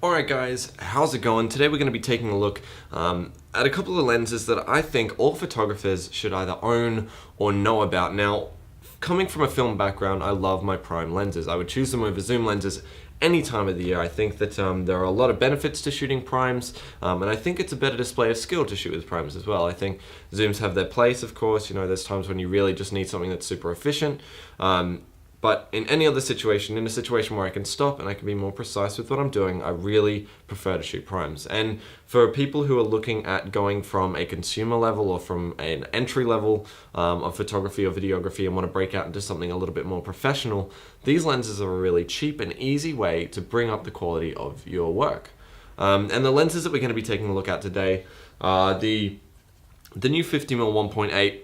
Alright guys, how's it going? Today we're going to be taking a look at a couple of lenses that I think all photographers should either own or know about. Now, coming from a film background, I love my prime lenses. I would choose them over zoom lenses any time of the year. I think that there are a lot of benefits to shooting primes, and I think it's a better display of skill to shoot with primes as well. I think zooms have their place, of course. You know, there's times when you really just need something that's super efficient. But in any other situation, in a situation where I can stop and I can be more precise with what I'm doing, I really prefer to shoot primes. And for people who are looking at going from a consumer level or from an entry level of photography or videography and want to break out into something a little bit more professional, these lenses are a really cheap and easy way to bring up the quality of your work. And the lenses that we're going to be taking a look at today are the new 50mm 1.8,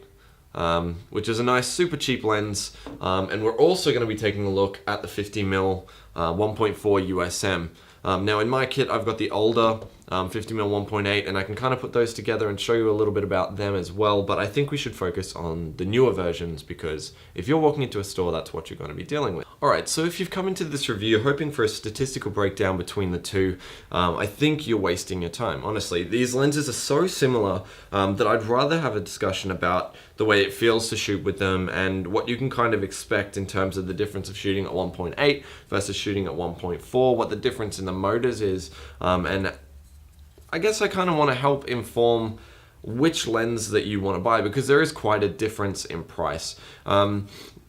which is a nice super cheap lens, and we're also going to be taking a look at the 50mm 1.4 USM. Now in my kit I've got the older 50mm 1.8, and I can kind of put those together and show you a little bit about them as well, but I think we should focus on the newer versions because if you're walking into a store, that's what you're going to be dealing with. Alright, so if you've come into this review hoping for a statistical breakdown between the two, I think you're wasting your time. Honestly, these lenses are so similar that I'd rather have a discussion about the way it feels to shoot with them and what you can kind of expect in terms of the difference of shooting at 1.8 versus shooting at 1.4, what the difference in the motors is, and I guess I kind of want to help inform which lens that you want to buy because there is quite a difference in price.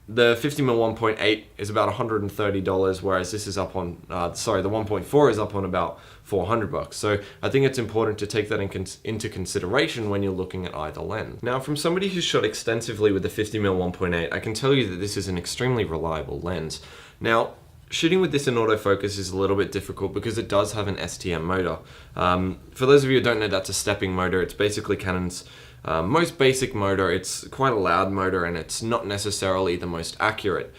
The 50mm 1.8 is about $130, whereas this is up on, the 1.4 is up on about $400. So I think it's important to take that into consideration when you're looking at either lens. Now, from somebody who's shot extensively with the 50mm 1.8, I can tell you that this is an extremely reliable lens. Now, shooting with this in autofocus is a little bit difficult because it does have an STM motor. For those of you who don't know, that's a stepping motor. It's basically Canon's most basic motor. It's quite a loud motor and it's not necessarily the most accurate.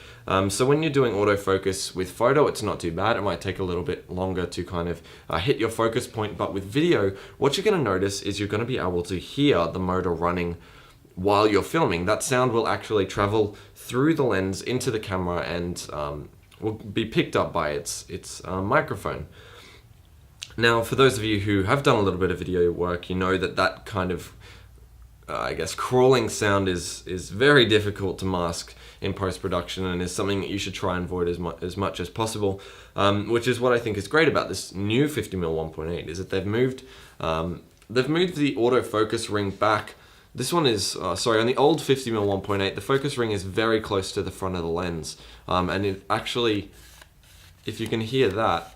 So when you're doing autofocus with photo, it's not too bad. It might take a little bit longer to kind of hit your focus point, but with video, what you're going to notice is you're going to be able to hear the motor running while you're filming. That sound will actually travel through the lens into the camera and will be picked up by its microphone. Now, for those of you who have done a little bit of video work, you know that that kind of I guess crawling sound is very difficult to mask in post-production and is something that you should try and avoid as much as possible, which is what I think is great about this new 50mm 1.8 is that they've moved the autofocus ring back. This one is, on the old 50mm 1.8, the focus ring is very close to the front of the lens, and it actually, if you can hear that,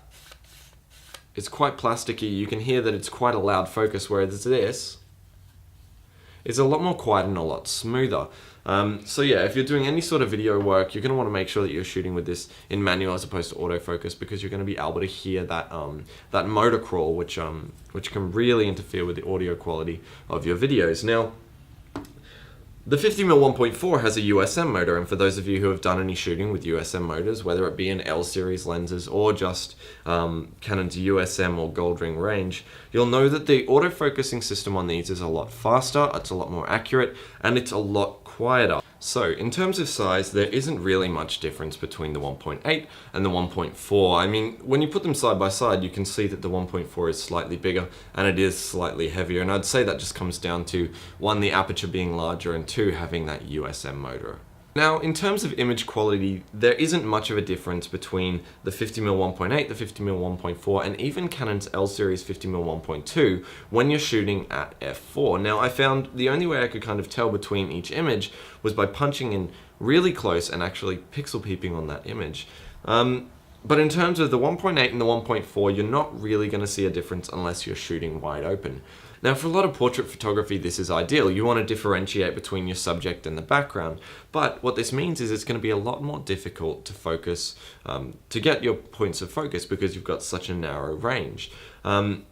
it's quite plasticky. You can hear that it's quite a loud focus, whereas this is a lot more quiet and a lot smoother. So yeah, if you're doing any sort of video work, you're going to want to make sure that you're shooting with this in manual as opposed to autofocus because you're going to be able to hear that that motor crawl, which can really interfere with the audio quality of your videos. Now, the 50mm 1.4 has a USM motor, and for those of you who have done any shooting with USM motors, whether it be in L series lenses or just Canon's USM or Gold Ring range, you'll know that the autofocusing system on these is a lot faster, it's a lot more accurate, and it's a lot quieter. So in terms of size, there isn't really much difference between the 1.8 and the 1.4. I mean, when you put them side by side, you can see that the 1.4 is slightly bigger and it is slightly heavier. And I'd say that just comes down to, one, the aperture being larger, and two, having that USM motor. Now, in terms of image quality, there isn't much of a difference between the 50mm 1.8, the 50mm 1.4, and even Canon's L series 50mm 1.2 when you're shooting at f4. Now, I found the only way I could kind of tell between each image was by punching in really close and actually pixel peeping on that image. But in terms of the 1.8 and the 1.4, you're not really going to see a difference unless you're shooting wide open. Now, for a lot of portrait photography, this is ideal. You want to differentiate between your subject and the background. But what this means is it's going to be a lot more difficult to focus, to get your points of focus because you've got such a narrow range. I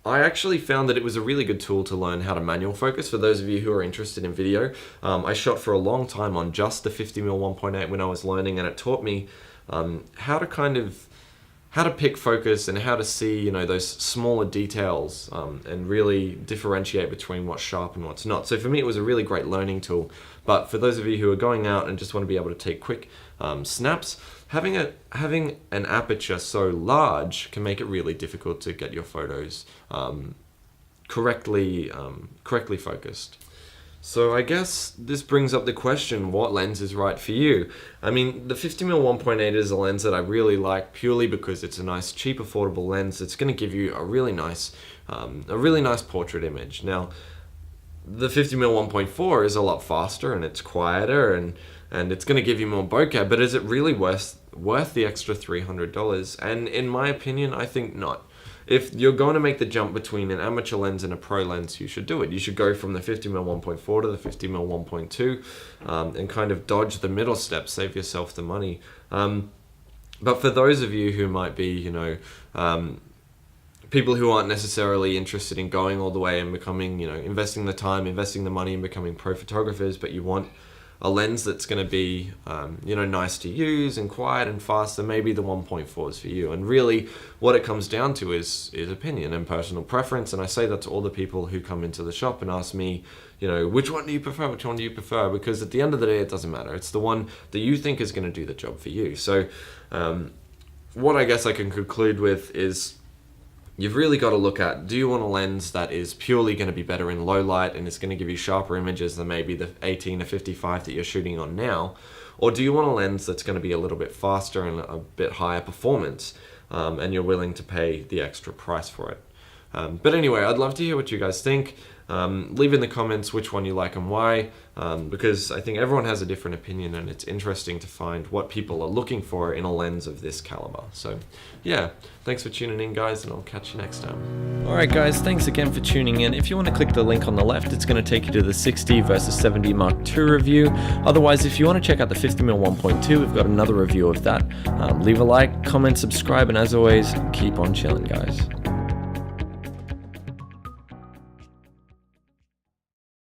actually found that it was a really good tool to learn how to manual focus. For those of you who are interested in video, I shot for a long time on just the 50mm 1.8 when I was learning, and it taught me how to kind of how to pick focus and how to see, you know, those smaller details, and really differentiate between what's sharp and what's not. So for me, it was a really great learning tool. But for those of you who are going out and just want to be able to take quick snaps, having an aperture so large can make it really difficult to get your photos correctly focused. So I guess this brings up the question, what lens is right for you? I mean, the 50mm 1.8 is a lens that I really like purely because it's a nice, cheap, affordable lens that's going to give you a really nice portrait image. Now, the 50mm 1.4 is a lot faster and it's quieter and it's going to give you more bokeh, but is it really worth the extra $300? And in my opinion, I think not. If you're going to make the jump between an amateur lens and a pro lens, you should do it. You should go from the 50mm 1.4 to the 50mm 1.2 and kind of dodge the middle step, save yourself the money. But for those of you who might be, you know, people who aren't necessarily interested in going all the way and becoming, you know, investing the time, investing the money and becoming pro photographers, but you want a lens that's going to be, you know, nice to use and quiet and fast, then maybe the 1.4 is for you. And really, what it comes down to is opinion and personal preference. And I say that to all the people who come into the shop and ask me, you know, which one do you prefer? Which one do you prefer? Because at the end of the day, it doesn't matter. It's the one that you think is going to do the job for you. So, what I guess I can conclude with is, you've really got to look at, do you want a lens that is purely going to be better in low light and it's going to give you sharper images than maybe the 18 to 55 that you're shooting on now? Or do you want a lens that's going to be a little bit faster and a bit higher performance, and you're willing to pay the extra price for it? But anyway, I'd love to hear what you guys think. Leave in the comments which one you like and why, because I think everyone has a different opinion and it's interesting to find what people are looking for in a lens of this caliber. So yeah, thanks for tuning in, guys, and I'll catch you next time. Alright guys, thanks again for tuning in. If you want to click the link on the left, it's going to take you to the 60 versus 70 Mark II review. Otherwise, if you want to check out the 50mm 1.2, we've got another review of that. Leave a like, comment, subscribe, and as always, keep on chilling, guys.